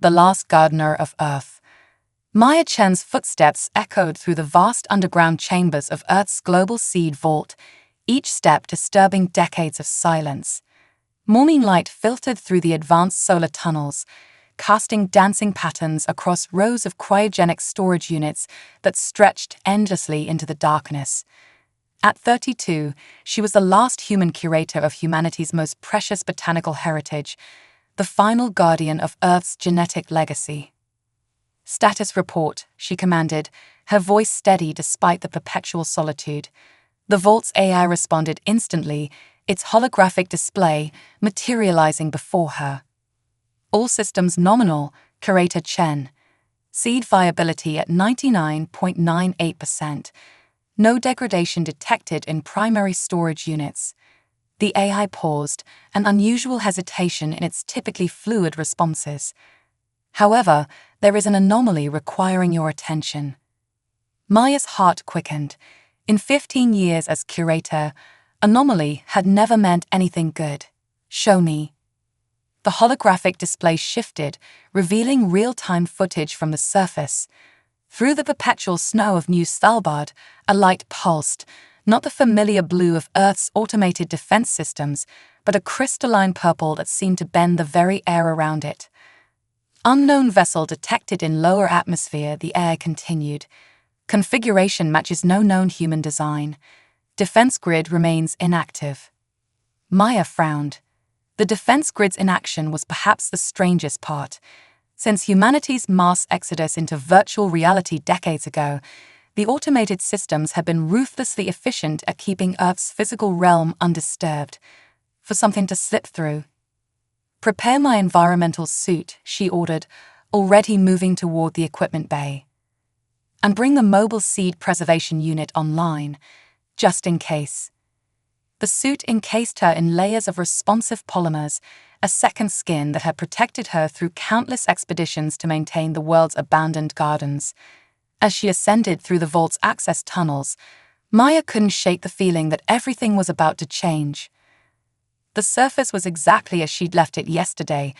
the last gardener of Earth. Maya Chen's footsteps echoed through the vast underground chambers of Earth's global seed vault, each step disturbing decades of silence. Morning light filtered through the advanced solar tunnels, casting dancing patterns across rows of cryogenic storage units that stretched endlessly into the darkness. At 32, she was the last human curator of humanity's most precious botanical heritage, the final guardian of Earth's genetic legacy. "Status report," she commanded, her voice steady despite the perpetual solitude. The vault's AI responded instantly, its holographic display materializing before her. "All systems nominal, Curator Chen. Seed viability at 99.98%. No degradation detected in primary storage units." The AI paused, an unusual hesitation in its typically fluid responses. "However, there is an anomaly requiring your attention." Maya's heart quickened. In 15 years as curator, anomaly had never meant anything good. "Show me." The holographic display shifted, revealing real-time footage from the surface. Through the perpetual snow of New Svalbard, a light pulsed, not the familiar blue of Earth's automated defense systems, but a crystalline purple that seemed to bend the very air around it. "Unknown vessel detected in lower atmosphere," the AI continued. "Configuration matches no known human design. Defense grid remains inactive." Maya frowned. The defense grid's inaction was perhaps the strangest part. Since humanity's mass exodus into virtual reality decades ago, the automated systems had been ruthlessly efficient at keeping Earth's physical realm undisturbed. For something to slip through. "Prepare my environmental suit," she ordered, already moving toward the equipment bay. "And bring the mobile seed preservation unit online, just in case." The suit encased her in layers of responsive polymers, a second skin that had protected her through countless expeditions to maintain the world's abandoned gardens. As she ascended through the vault's access tunnels, Maya couldn't shake the feeling that everything was about to change. The surface was exactly as she'd left it yesterday,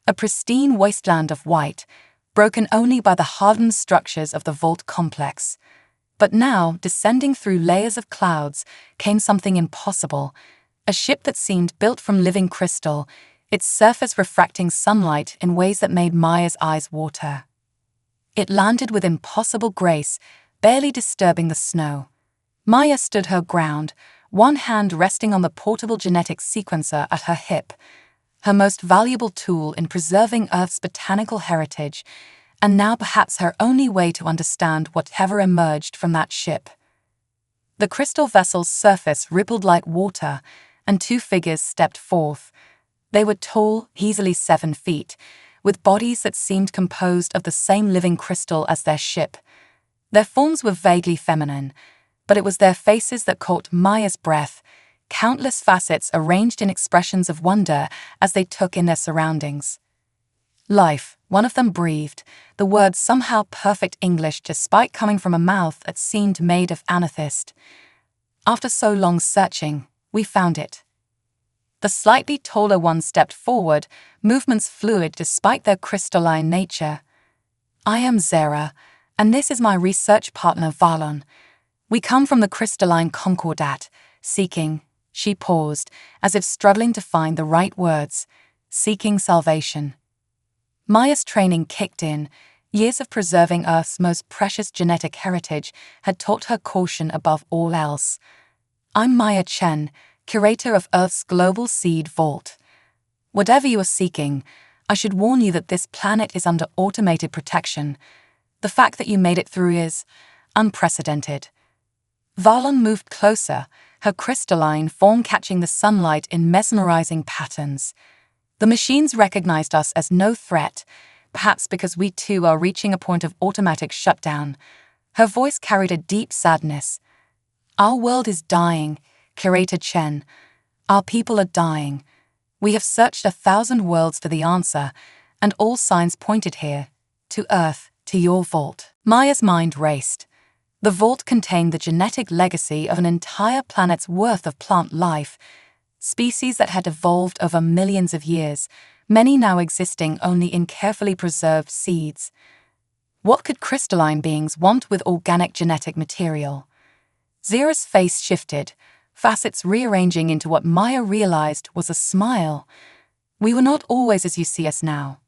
a pristine wasteland of white, broken only by the hardened structures of the vault complex. But now, descending through layers of clouds, came something impossible, a ship that seemed built from living crystal, its surface refracting sunlight in ways that made Maya's eyes water. It landed with impossible grace, barely disturbing the snow. Maya stood her ground, one hand resting on the portable genetic sequencer at her hip, her most valuable tool in preserving Earth's botanical heritage, and now perhaps her only way to understand whatever emerged from that ship. The crystal vessel's surface rippled like water, and two figures stepped forth. They were tall, easily 7 feet, with bodies that seemed composed of the same living crystal as their ship. Their forms were vaguely feminine, but it was their faces that caught Maya's breath, countless facets arranged in expressions of wonder as they took in their surroundings. "Life," one of them breathed, the words somehow perfect English despite coming from a mouth that seemed made of amethyst. "After so long searching, we found it." The slightly taller one stepped forward, movements fluid despite their crystalline nature. "I am Zara, and this is my research partner Valon. We come from the crystalline Concordat, seeking," she paused, as if struggling to find the right words, "seeking salvation." Maya's training kicked in. Years of preserving Earth's most precious genetic heritage had taught her caution above all else. "I'm Maya Chen, curator of Earth's global seed vault. Whatever you are seeking, I should warn you that this planet is under automated protection. The fact that you made it through is unprecedented." Valon moved closer, her crystalline form catching the sunlight in mesmerizing patterns. "The machines recognized us as no threat, perhaps because we too are reaching a point of automatic shutdown." Her voice carried a deep sadness. "Our world is dying, Curator Chen. Our people are dying. We have searched 1,000 worlds for the answer, and all signs pointed here, to Earth, to your vault." Maya's mind raced. The vault contained the genetic legacy of an entire planet's worth of plant life, species that had evolved over millions of years, many now existing only in carefully preserved seeds. What could crystalline beings want with organic genetic material? Zera's face shifted, facets rearranging into what Maya realized was a smile. We were not always as you see us now.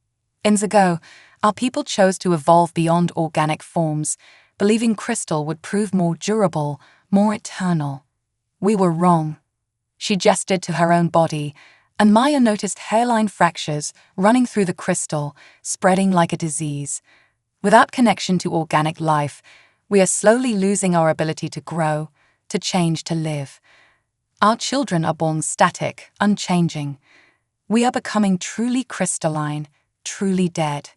Eons ago, our people chose to evolve beyond organic forms, believing crystal would prove more durable, more eternal. We were wrong. She gestured to her own body, and Maya noticed hairline fractures running through the crystal, spreading like a disease. Without connection to organic life, we are slowly losing our ability to grow, to change, to live. Our children are born static, unchanging. We are becoming truly crystalline, truly dead.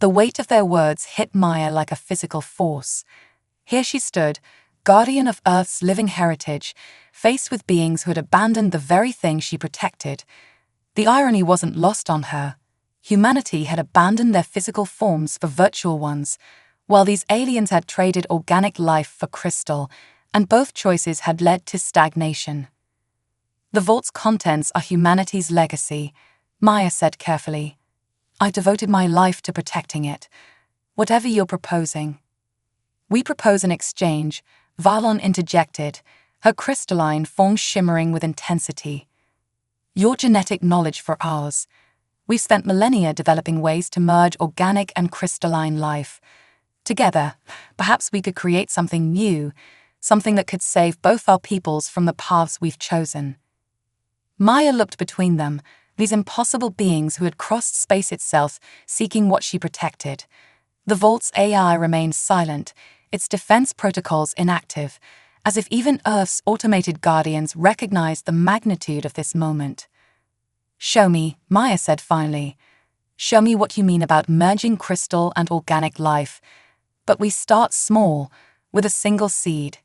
The weight of their words hit Maya like a physical force. Here she stood, guardian of Earth's living heritage, faced with beings who had abandoned the very thing she protected. The irony wasn't lost on her. Humanity had abandoned their physical forms for virtual ones, while these aliens had traded organic life for crystal, and both choices had led to stagnation. The vault's contents are humanity's legacy, Maya said carefully. I devoted my life to protecting it. Whatever you're proposing. We propose an exchange, Valon interjected, her crystalline form shimmering with intensity. Your genetic knowledge for ours. We've spent millennia developing ways to merge organic and crystalline life. Together, perhaps we could create something new, something that could save both our peoples from the paths we've chosen. Maya looked between them, these impossible beings who had crossed space itself, seeking what she protected. The vault's AI remained silent, its defense protocols inactive, as if even Earth's automated guardians recognized the magnitude of this moment. Show me, Maya said finally. Show me what you mean about merging crystal and organic life. But we start small, with a single seed.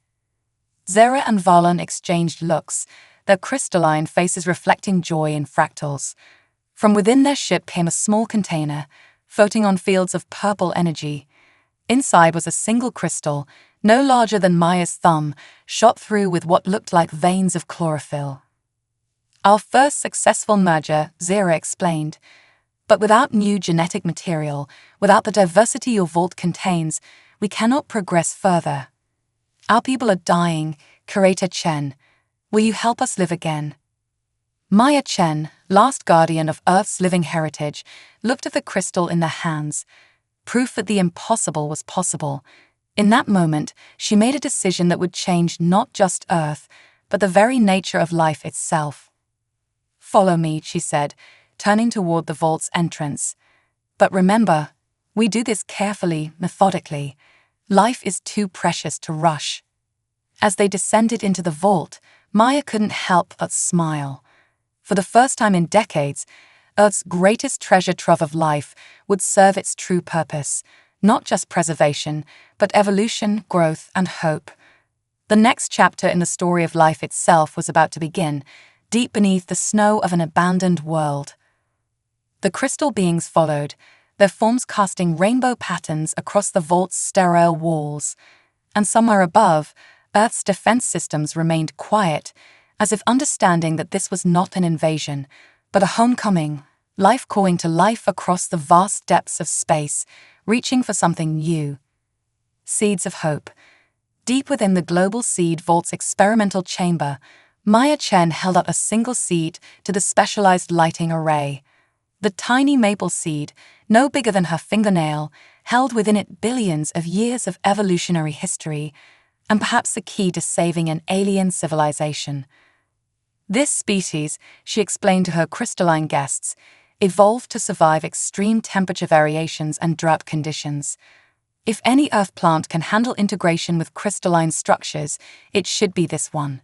Zera and Valon exchanged looks, their crystalline faces reflecting joy in fractals. From within their ship came a small container, floating on fields of purple energy. Inside was a single crystal, no larger than Maya's thumb, shot through with what looked like veins of chlorophyll. Our first successful merger, Zera explained. But without new genetic material, without the diversity your vault contains, we cannot progress further. Our people are dying, Curator Chen. Will you help us live again? Maya Chen, last guardian of Earth's living heritage, looked at the crystal in their hands, proof that the impossible was possible. In that moment, she made a decision that would change not just Earth, but the very nature of life itself. Follow me, she said, turning toward the vault's entrance. But remember, we do this carefully, methodically. Life is too precious to rush. As they descended into the vault, Maya couldn't help but smile. For the first time in decades, Earth's greatest treasure trove of life would serve its true purpose, not just preservation, but evolution, growth, and hope. The next chapter in the story of life itself was about to begin, deep beneath the snow of an abandoned world. The crystal beings followed, their forms casting rainbow patterns across the vault's sterile walls. And somewhere above, Earth's defense systems remained quiet, as if understanding that this was not an invasion, but a homecoming, life calling to life across the vast depths of space, reaching for something new. Seeds of hope. Deep within the Global Seed Vault's experimental chamber, Maya Chen held out a single seed to the specialized lighting array. The tiny maple seed, no bigger than her fingernail, held within it billions of years of evolutionary history, and perhaps the key to saving an alien civilization. This species, she explained to her crystalline guests, evolved to survive extreme temperature variations and drought conditions. If any Earth plant can handle integration with crystalline structures, it should be this one.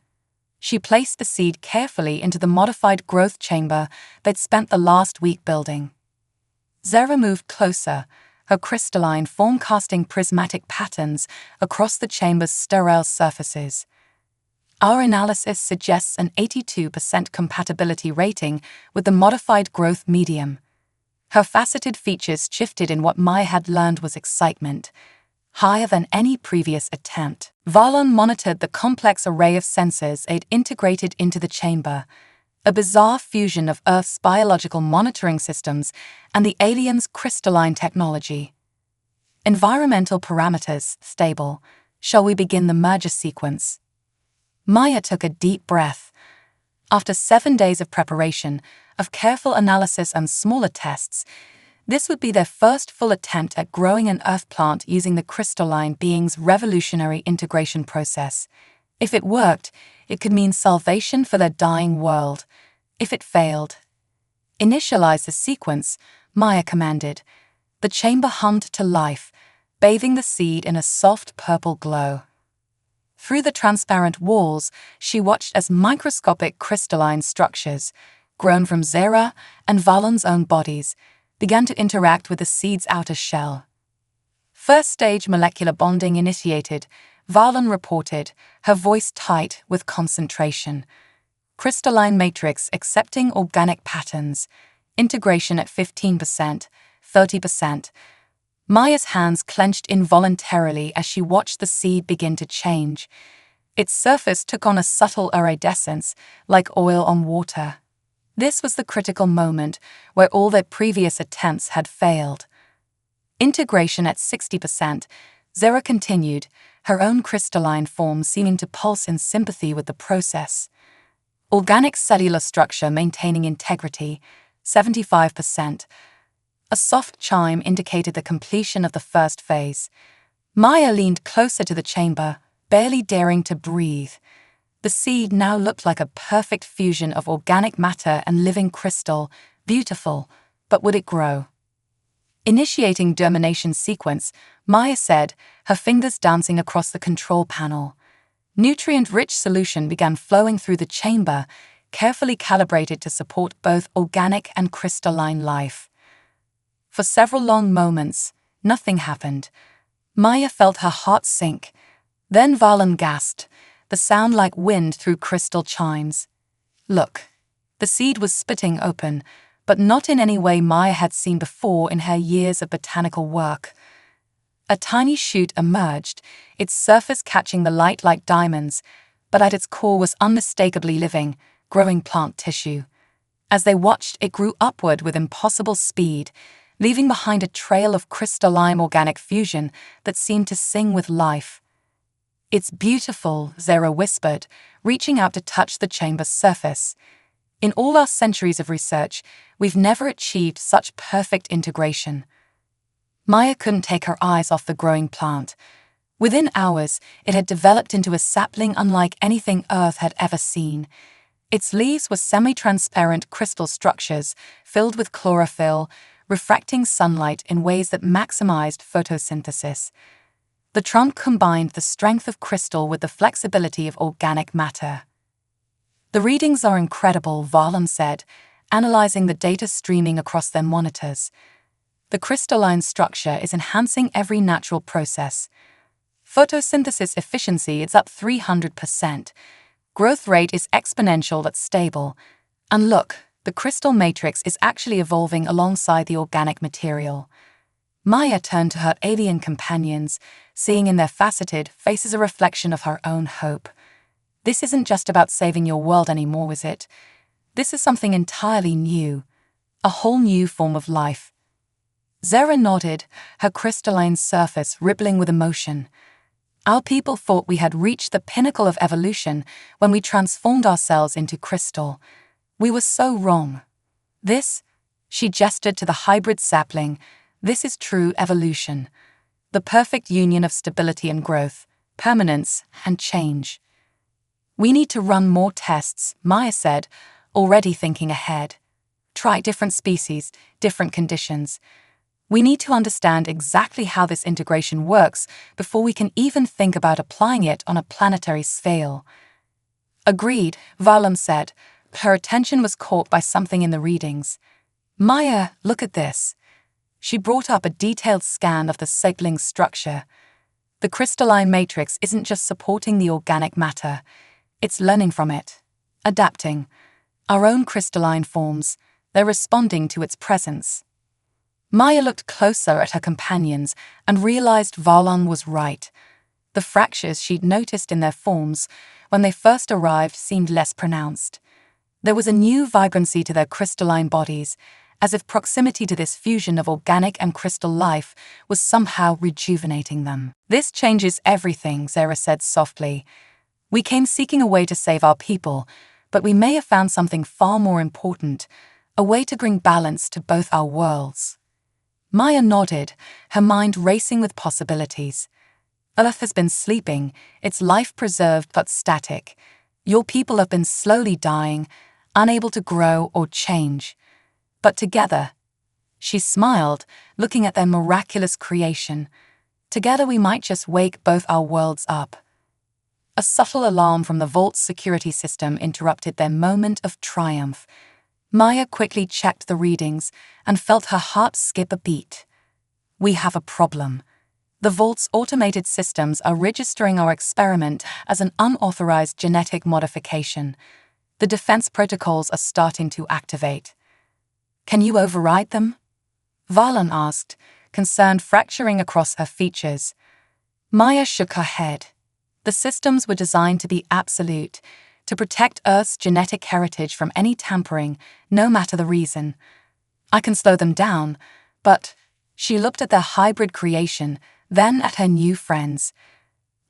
She placed the seed carefully into the modified growth chamber they'd spent the last week building. Zera moved closer, her crystalline form casting prismatic patterns across the chamber's sterile surfaces. Our analysis suggests an 82% compatibility rating with the modified growth medium. Her faceted features shifted in what Maya had learned was excitement, higher than any previous attempt. Valon monitored the complex array of sensors they'd integrated into the chamber. a bizarre fusion of Earth's biological monitoring systems and the aliens' crystalline technology. Environmental parameters stable. Shall we begin the merger sequence? Maya took a deep breath. After 7 days of preparation, of careful analysis and smaller tests, this would be their first full attempt at growing an Earth plant using the crystalline being's revolutionary integration process. If it worked, it could mean salvation for their dying world. If it failed, initialize the sequence, Maya commanded. The chamber hummed to life, bathing the seed in a soft purple glow. Through the transparent walls, she watched as microscopic crystalline structures, grown from Zera and Valon's own bodies, began to interact with the seed's outer shell. First-stage molecular bonding initiated, Valon reported, her voice tight with concentration. Crystalline matrix accepting organic patterns, integration at 15%, 30%. Maya's hands clenched involuntarily as she watched the seed begin to change. Its surface took on a subtle iridescence, like oil on water. This was the critical moment where all their previous attempts had failed. Integration at 60%, Zera continued, her own crystalline form seeming to pulse in sympathy with the process. Organic cellular structure maintaining integrity, 75%. A soft chime indicated the completion of the first phase. Maya leaned closer to the chamber, barely daring to breathe. The seed now looked like a perfect fusion of organic matter and living crystal, beautiful, but would it grow? Initiating germination sequence, Maya said, her fingers dancing across the control panel. Nutrient-rich solution began flowing through the chamber, carefully calibrated to support both organic and crystalline life. For several long moments, nothing happened. Maya felt her heart sink. Then Valon gasped, the sound like wind through crystal chimes. Look, the seed was spitting open, but not in any way Maya had seen before in her years of botanical work. A tiny shoot emerged, its surface catching the light like diamonds, but at its core was unmistakably living, growing plant tissue. As they watched, it grew upward with impossible speed, leaving behind a trail of crystalline organic fusion that seemed to sing with life. It's beautiful, Zera whispered, reaching out to touch the chamber's surface. In all our centuries of research, we've never achieved such perfect integration. Maya couldn't take her eyes off the growing plant. Within hours, it had developed into a sapling unlike anything Earth had ever seen. Its leaves were semi-transparent crystal structures filled with chlorophyll, refracting sunlight in ways that maximized photosynthesis. The trunk combined the strength of crystal with the flexibility of organic matter. The readings are incredible, Valon said, analyzing the data streaming across their monitors. The crystalline structure is enhancing every natural process. Photosynthesis efficiency is up 300%. Growth rate is exponential but stable. And look, the crystal matrix is actually evolving alongside the organic material. Maya turned to her alien companions, seeing in their faceted faces a reflection of her own hope. This isn't just about saving your world anymore, is it? This is something entirely new. A whole new form of life. Zera nodded, her crystalline surface rippling with emotion. Our people thought we had reached the pinnacle of evolution when we transformed ourselves into crystal. We were so wrong. This, she gestured to the hybrid sapling, this is true evolution. The perfect union of stability and growth, permanence and change. We need to run more tests, Maya said, already thinking ahead. Try different species, different conditions. We need to understand exactly how this integration works before we can even think about applying it on a planetary scale. Agreed, Valon said. Her attention was caught by something in the readings. Maya, look at this. She brought up a detailed scan of the sapling structure. The crystalline matrix isn't just supporting the organic matter. It's learning from it, adapting. Our own crystalline forms, they're responding to its presence. Maya looked closer at her companions and realized Valon was right. The fractures she'd noticed in their forms when they first arrived seemed less pronounced. There was a new vibrancy to their crystalline bodies, as if proximity to this fusion of organic and crystal life was somehow rejuvenating them. "This changes everything," Zara said softly. "We came seeking a way to save our people, but we may have found something far more important, a way to bring balance to both our worlds." Maya nodded, her mind racing with possibilities. "Earth has been sleeping, its life preserved but static. Your people have been slowly dying, unable to grow or change. But together," she smiled, looking at their miraculous creation, "together we might just wake both our worlds up." A subtle alarm from the vault's security system interrupted their moment of triumph. Maya quickly checked the readings and felt her heart skip a beat. "We have a problem. The vault's automated systems are registering our experiment as an unauthorized genetic modification. The defense protocols are starting to activate." "Can you override them?" Varlon asked, concern fracturing across her features. Maya shook her head. The systems were designed to be absolute, to protect Earth's genetic heritage from any tampering, no matter the reason. "I can slow them down, but..." She looked at their hybrid creation, then at her new friends.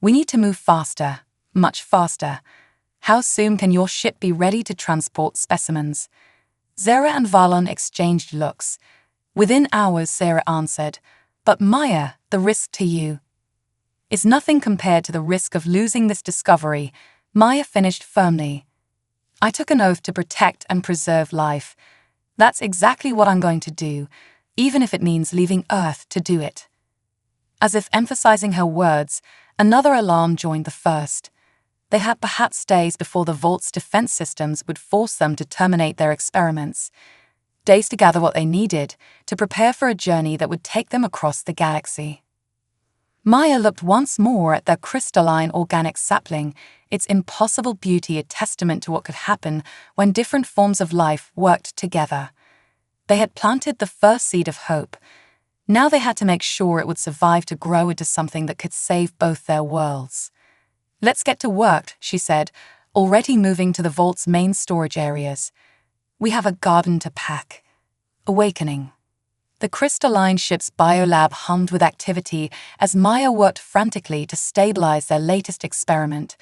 "We need to move faster, much faster. How soon can your ship be ready to transport specimens?" Zara and Varlon exchanged looks. "Within hours," Zara answered. "But Maya, the risk to you is nothing compared to the risk of losing this discovery," Maya finished firmly. "I took an oath to protect and preserve life. That's exactly what I'm going to do, even if it means leaving Earth to do it." As if emphasizing her words, another alarm joined the first. They had perhaps days before the vault's defense systems would force them to terminate their experiments. Days to gather what they needed to prepare for a journey that would take them across the galaxy. Maya looked once more at their crystalline organic sapling, its impossible beauty a testament to what could happen when different forms of life worked together. They had planted the first seed of hope. Now they had to make sure it would survive to grow into something that could save both their worlds. "Let's get to work," she said, already moving to the vault's main storage areas. "We have a garden to pack." Awakening. The crystalline ship's biolab hummed with activity as Maya worked frantically to stabilize their latest experiment.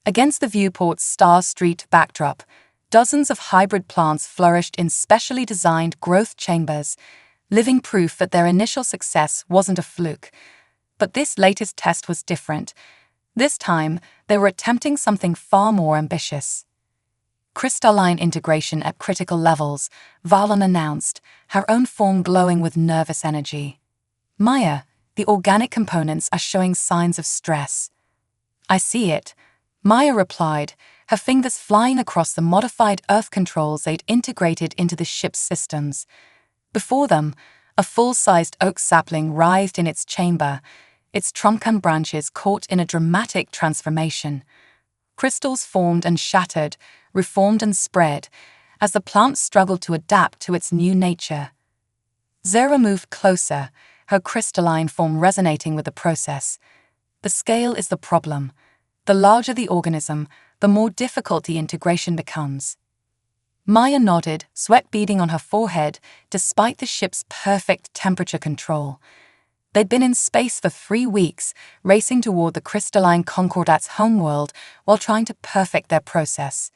Against the viewport's Star Street backdrop, dozens of hybrid plants flourished in specially designed growth chambers, living proof that their initial success wasn't a fluke. But this latest test was different. This time, they were attempting something far more ambitious. "Crystalline integration at critical levels," Varlon announced, her own form glowing with nervous energy. "Maya, the organic components are showing signs of stress." "I see it," Maya replied, her fingers flying across the modified Earth controls they'd integrated into the ship's systems. Before them, a full-sized oak sapling writhed in its chamber, its trunk and branches caught in a dramatic transformation. Crystals formed and shattered, reformed and spread, as the plant struggled to adapt to its new nature. Zara moved closer, her crystalline form resonating with the process. "The scale is the problem. The larger the organism, the more difficult the integration becomes." Maya nodded, sweat beading on her forehead, despite the ship's perfect temperature control. They'd been in space for 3 weeks, racing toward the crystalline Concordat's homeworld while trying to perfect their process.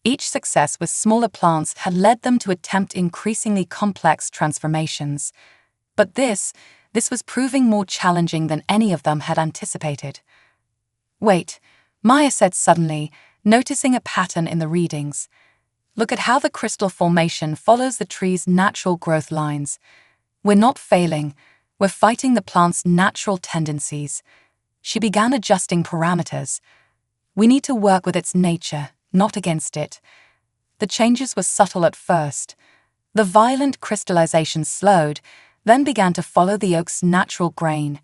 Each success with smaller plants had led them to attempt increasingly complex transformations. But this was proving more challenging than any of them had anticipated. "Wait," Maya said suddenly, noticing a pattern in the readings. "Look at how the crystal formation follows the tree's natural growth lines. We're not failing. We're fighting the plant's natural tendencies." She began adjusting parameters. "We need to work with its nature, not against it." The changes were subtle at first. The violent crystallization slowed, then began to follow the oak's natural grain.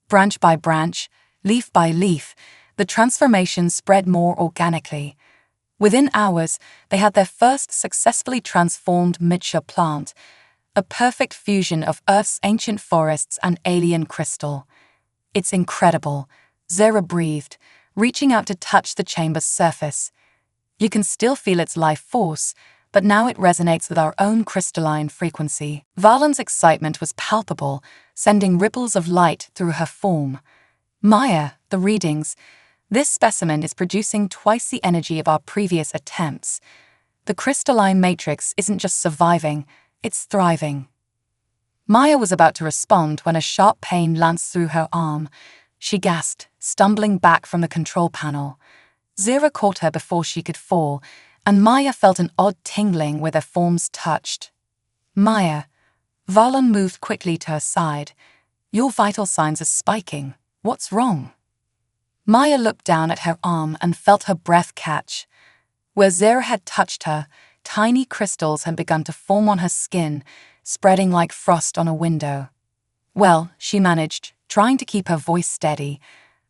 Branch by branch, leaf by leaf, the transformation spread more organically. Within hours, they had their first successfully transformed mature plant, a perfect fusion of Earth's ancient forests and alien crystal. "It's incredible," Zara breathed, reaching out to touch the chamber's surface. You can still feel its life force, but now it resonates with our own crystalline frequency. Valan's excitement was palpable, sending ripples of light through her form. Maya, the readings. This specimen is producing twice the energy of our previous attempts. The crystalline matrix isn't just surviving, it's thriving. Maya was about to respond when a sharp pain lanced through her arm. She gasped, stumbling back from the control panel. Zera caught her before she could fall, and Maya felt an odd tingling where their forms touched. Maya. Valan moved quickly to her side. Your vital signs are spiking. What's wrong? Maya looked down at her arm and felt her breath catch. Where Zera had touched her, tiny crystals had begun to form on her skin, spreading like frost on a window. Well, she managed, trying to keep her voice steady.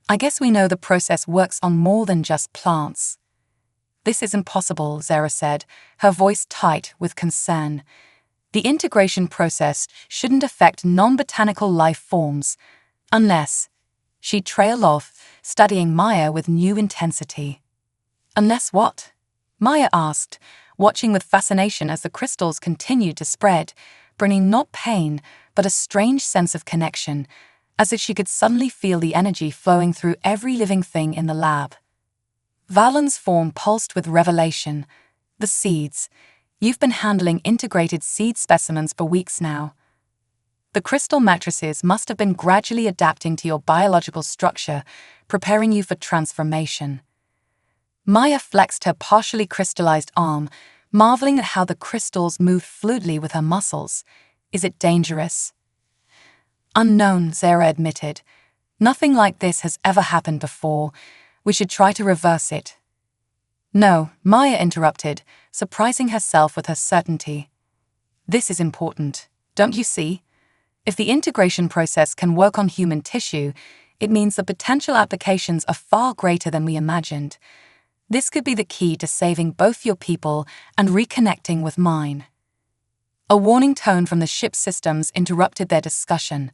I guess we know the process works on more than just plants. This is impossible, Zera said, her voice tight with concern. The integration process shouldn't affect non-botanical life forms, unless... She trailed off, studying Maya with new intensity. Unless what? Maya asked, watching with fascination as the crystals continued to spread, bringing not pain, but a strange sense of connection, as if she could suddenly feel the energy flowing through every living thing in the lab. Valan's form pulsed with revelation. The seeds. You've been handling integrated seed specimens for weeks now. The crystal matrices must have been gradually adapting to your biological structure, preparing you for transformation. Maya flexed her partially crystallized arm, marveling at how the crystals moved fluidly with her muscles. Is it dangerous? Unknown, Zera admitted. Nothing like this has ever happened before. We should try to reverse it. No, Maya interrupted, surprising herself with her certainty. This is important, don't you see? If the integration process can work on human tissue, it means the potential applications are far greater than we imagined. This could be the key to saving both your people and reconnecting with mine. A warning tone from the ship's systems interrupted their discussion.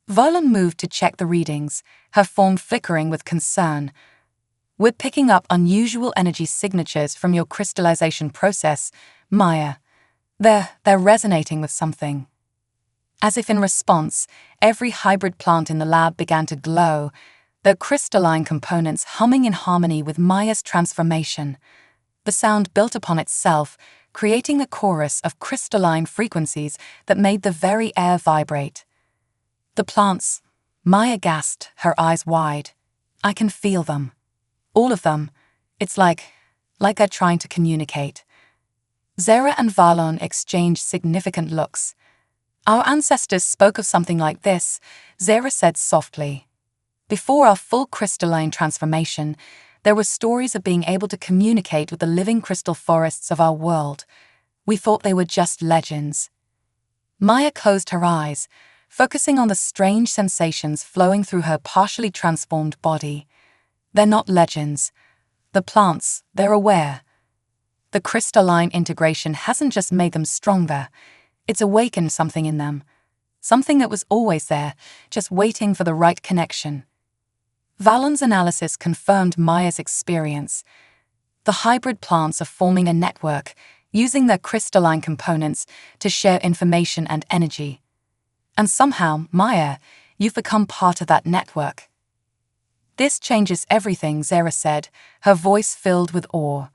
Valan moved to check the readings, her form flickering with concern. We're picking up unusual energy signatures from your crystallization process, Maya. They're resonating with something. As if in response, every hybrid plant in the lab began to glow, their crystalline components humming in harmony with Maya's transformation. The sound built upon itself, creating a chorus of crystalline frequencies that made the very air vibrate. The plants, Maya gasped, her eyes wide. I can feel them. All of them. It's like they're trying to communicate. Zera and Valan exchanged significant looks. Our ancestors spoke of something like this, Zera said softly. Before our full crystalline transformation, there were stories of being able to communicate with the living crystal forests of our world. We thought they were just legends. Maya closed her eyes, focusing on the strange sensations flowing through her partially transformed body. They're not legends. The plants, they're aware. The crystalline integration hasn't just made them stronger, it's awakened something in them. Something that was always there, just waiting for the right connection. Valan's analysis confirmed Maya's experience. The hybrid plants are forming a network, using their crystalline components to share information and energy. And somehow, Maya, you've become part of that network. This changes everything, Zera said, her voice filled with awe.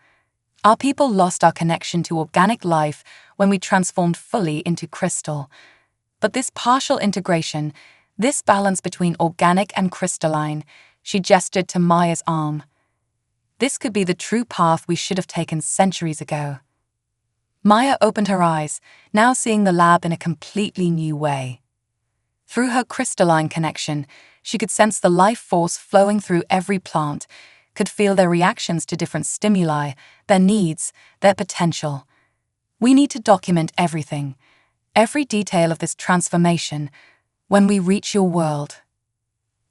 Our people lost our connection to organic life when we transformed fully into crystal. But this partial integration, this balance between organic and crystalline, she gestured to Maya's arm. This could be the true path we should have taken centuries ago. Maya opened her eyes, now seeing the lab in a completely new way. Through her crystalline connection, she could sense the life force flowing through every plant, could feel their reactions to different stimuli, their needs, their potential. We need to document everything, every detail of this transformation, when we reach your world.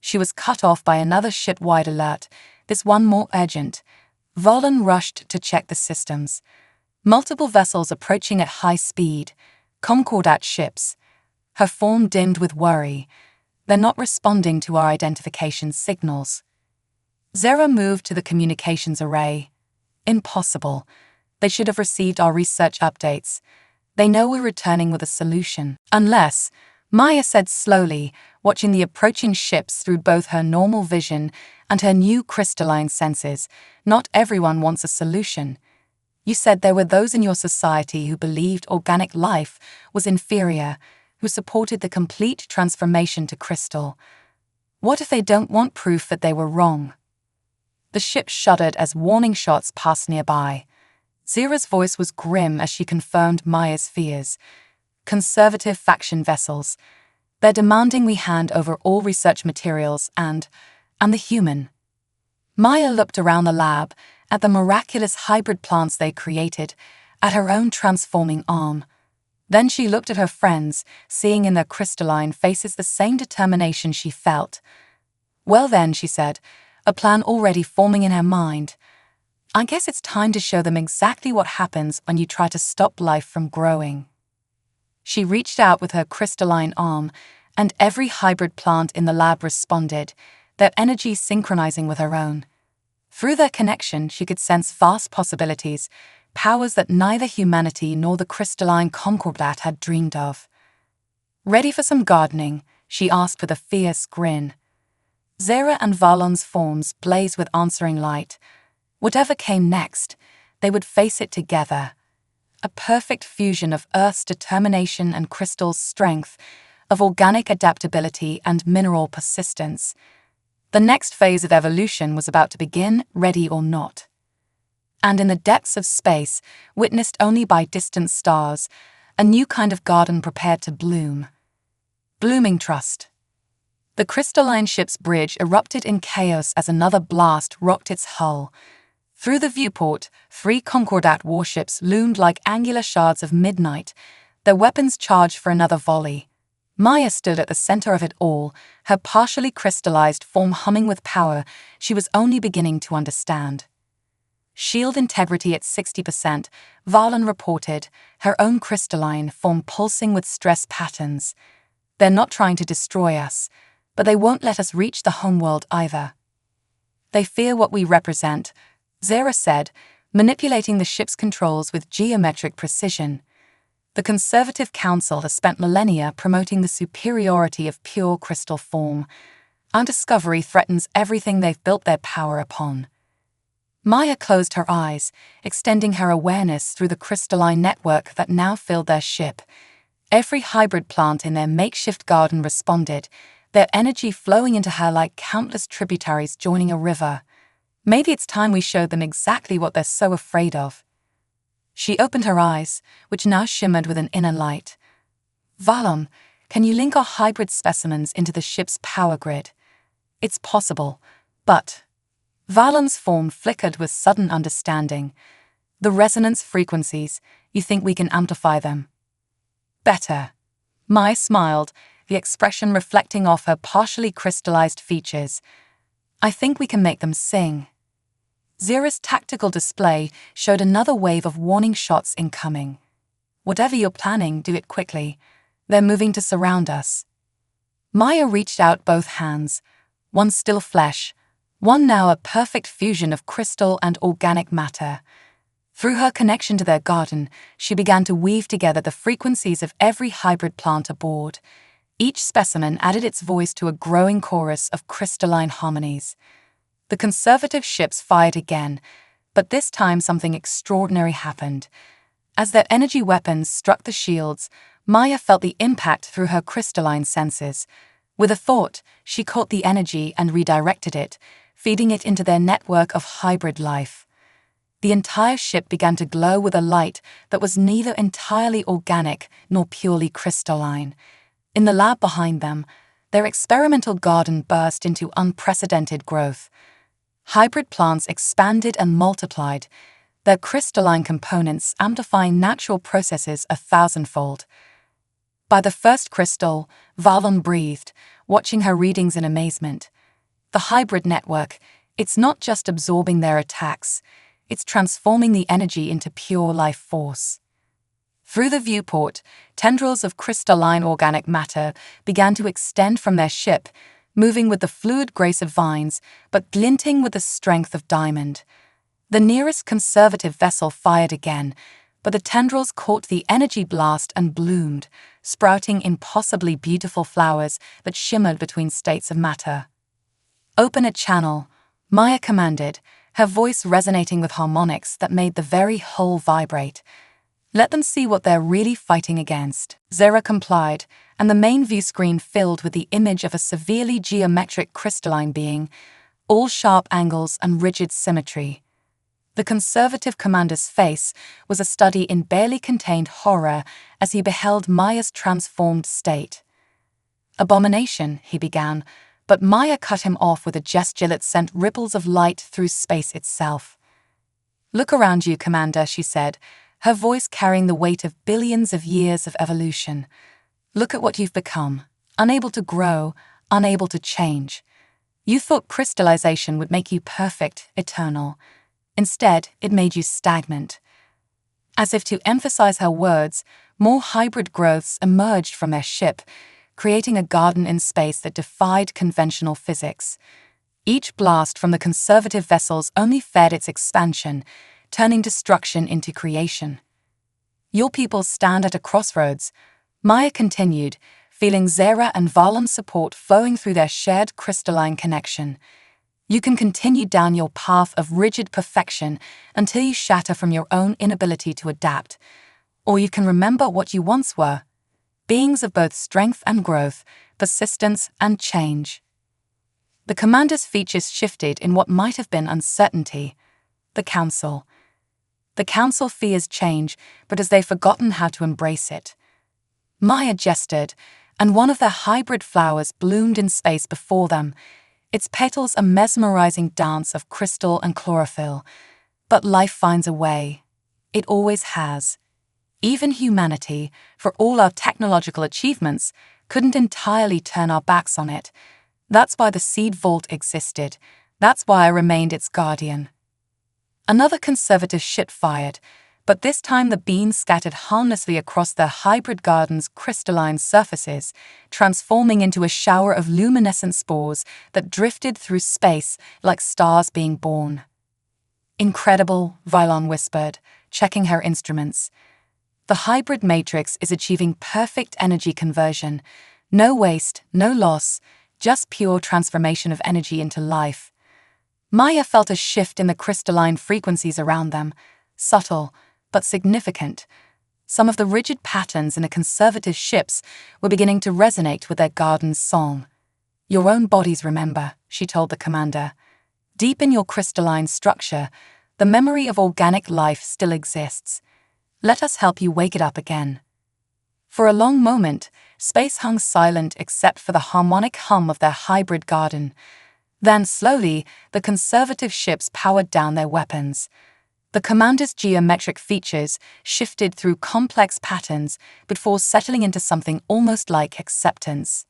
She was cut off by another ship-wide alert, this one more urgent. Valan rushed to check the systems. Multiple vessels approaching at high speed, Concordat ships. Her form dimmed with worry. They're not responding to our identification signals. Zera moved to the communications array. Impossible. They should have received our research updates. They know we're returning with a solution. Unless, Maya said slowly, watching the approaching ships through both her normal vision and her new crystalline senses, not everyone wants a solution. You said there were those in your society who believed organic life was inferior, who supported the complete transformation to crystal. What if they don't want proof that they were wrong? The ship shuddered as warning shots passed nearby. Zira's voice was grim as she confirmed Maya's fears. Conservative faction vessels. They're demanding we hand over all research materials and the human. Maya looked around the lab, at the miraculous hybrid plants they created, at her own transforming arm. Then she looked at her friends, seeing in their crystalline faces the same determination she felt. Well then, she said, a plan already forming in her mind. I guess it's time to show them exactly what happens when you try to stop life from growing. She reached out with her crystalline arm, and every hybrid plant in the lab responded, their energy synchronizing with her own. Through their connection, she could sense vast possibilities, powers that neither humanity nor the crystalline concordat had dreamed of. Ready for some gardening? She asked with a fierce grin. Zera and Valon's forms blazed with answering light. Whatever came next, they would face it together. A perfect fusion of Earth's determination and crystal's strength, of organic adaptability and mineral persistence. The next phase of evolution was about to begin, ready or not. And in the depths of space, witnessed only by distant stars, a new kind of garden prepared to bloom. Blooming trust. The crystalline ship's bridge erupted in chaos as another blast rocked its hull. Through the viewport, 3 Concordat warships loomed like angular shards of midnight, their weapons charged for another volley. Maya stood at the center of it all, her partially crystallized form humming with power she was only beginning to understand. Shield integrity at 60%, Valon reported, her own crystalline form pulsing with stress patterns. They're not trying to destroy us, but they won't let us reach the homeworld either. They fear what we represent, Zera said, manipulating the ship's controls with geometric precision. The Conservative Council has spent millennia promoting the superiority of pure crystal form. Our discovery threatens everything they've built their power upon. Maya closed her eyes, extending her awareness through the crystalline network that now filled their ship. Every hybrid plant in their makeshift garden responded, their energy flowing into her like countless tributaries joining a river. Maybe it's time we showed them exactly what they're so afraid of. She opened her eyes, which now shimmered with an inner light. Valon, can you link our hybrid specimens into the ship's power grid? It's possible, but... Valon's form flickered with sudden understanding. The resonance frequencies, you think we can amplify them? Better. Mai smiled, the expression reflecting off her partially crystallized features. I think we can make them sing. Zera's tactical display showed another wave of warning shots incoming. Whatever you're planning, do it quickly. They're moving to surround us. Maya reached out both hands, one still flesh, one now a perfect fusion of crystal and organic matter. Through her connection to their garden, she began to weave together the frequencies of every hybrid plant aboard. Each specimen added its voice to a growing chorus of crystalline harmonies. The Conservative ships fired again, but this time something extraordinary happened. As their energy weapons struck the shields, Maya felt the impact through her crystalline senses. With a thought, she caught the energy and redirected it, feeding it into their network of hybrid life. The entire ship began to glow with a light that was neither entirely organic nor purely crystalline. In the lab behind them, their experimental garden burst into unprecedented growth. Hybrid plants expanded and multiplied, their crystalline components amplifying natural processes 1,000-fold. By the first crystal, Valon breathed, watching her readings in amazement. The hybrid network, it's not just absorbing their attacks, it's transforming the energy into pure life force. Through the viewport, tendrils of crystalline organic matter began to extend from their ship, moving with the fluid grace of vines, but glinting with the strength of diamond. The nearest conservative vessel fired again, but the tendrils caught the energy blast and bloomed, sprouting impossibly beautiful flowers that shimmered between states of matter. "Open a channel," Maya commanded, her voice resonating with harmonics that made the very whole vibrate. "Let them see what they're really fighting against." Zera complied, and the main view screen filled with the image of a severely geometric crystalline being, all sharp angles and rigid symmetry. The conservative commander's face was a study in barely contained horror as he beheld Maya's transformed state. "Abomination," he began, but Maya cut him off with a gesture that sent ripples of light through space itself. "Look around you, Commander," she said, her voice carrying the weight of billions of years of evolution. "Look at what you've become, unable to grow, unable to change. You thought crystallization would make you perfect, eternal. Instead, it made you stagnant." As if to emphasize her words, more hybrid growths emerged from their ship, creating a garden in space that defied conventional physics. Each blast from the conservative vessels only fed its expansion, turning destruction into creation. "Your people stand at a crossroads," Maya continued, feeling Zera and Valan's support flowing through their shared crystalline connection. "You can continue down your path of rigid perfection until you shatter from your own inability to adapt, or you can remember what you once were, beings of both strength and growth, persistence and change." The commander's features shifted in what might have been uncertainty. The Council. The Council fears change, but has they forgotten how to embrace it? Maya gestured, and one of their hybrid flowers bloomed in space before them, its petals a mesmerizing dance of crystal and chlorophyll. But life finds a way. It always has. Even humanity, for all our technological achievements, couldn't entirely turn our backs on it. That's why the seed vault existed. That's why I remained its guardian. Another conservative ship fired, but this time the beams scattered harmlessly across their hybrid garden's crystalline surfaces, transforming into a shower of luminescent spores that drifted through space like stars being born. "Incredible," Valan whispered, checking her instruments. "The hybrid matrix is achieving perfect energy conversion. No waste, no loss, just pure transformation of energy into life." Maya felt a shift in the crystalline frequencies around them, subtle but significant. Some of the rigid patterns in the conservative ships were beginning to resonate with their garden's song. "Your own bodies remember," she told the commander. "Deep in your crystalline structure, the memory of organic life still exists. Let us help you wake it up again." For a long moment, space hung silent except for the harmonic hum of their hybrid garden. Then slowly, the conservative ships powered down their weapons. The commander's geometric features shifted through complex patterns before settling into something almost like acceptance.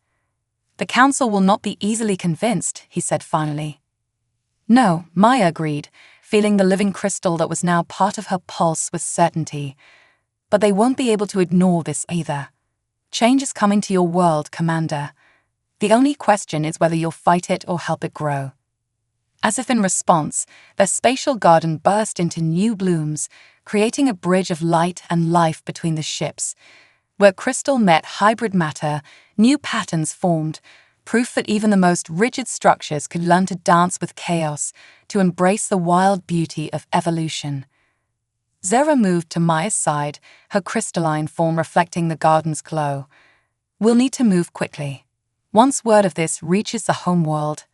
"The Council will not be easily convinced," he said finally. "No," Maya agreed, feeling the living crystal that was now part of her pulse with certainty. "But they won't be able to ignore this either. Change is coming to your world, Commander. The only question is whether you'll fight it or help it grow." As if in response, their spatial garden burst into new blooms, creating a bridge of light and life between the ships. Where crystal met hybrid matter, new patterns formed, proof that even the most rigid structures could learn to dance with chaos, to embrace the wild beauty of evolution. Zera moved to Maya's side, her crystalline form reflecting the garden's glow. "We'll need to move quickly. Once word of this reaches the homeworld—"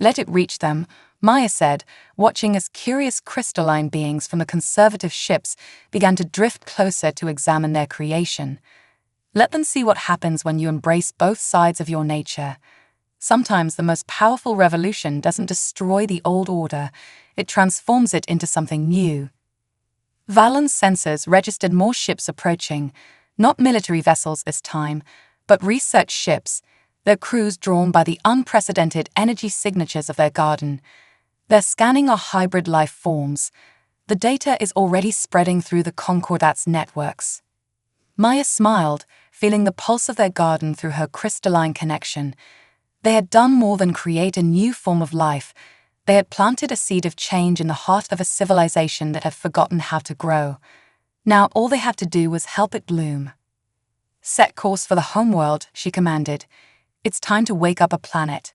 "Let it reach them," Maya said, watching as curious crystalline beings from the conservative ships began to drift closer to examine their creation. "Let them see what happens when you embrace both sides of your nature. Sometimes the most powerful revolution doesn't destroy the old order, it transforms it into something new." Valan's sensors registered more ships approaching, not military vessels this time, but research ships, their crews drawn by the unprecedented energy signatures of their garden. They're scanning our hybrid life forms. The data is already spreading through the Concordat's networks. Maya smiled, feeling the pulse of their garden through her crystalline connection. They had done more than create a new form of life. They had planted a seed of change in the heart of a civilization that had forgotten how to grow. Now all they had to do was help it bloom. "Set course for the homeworld," she commanded. "It's time to wake up a planet."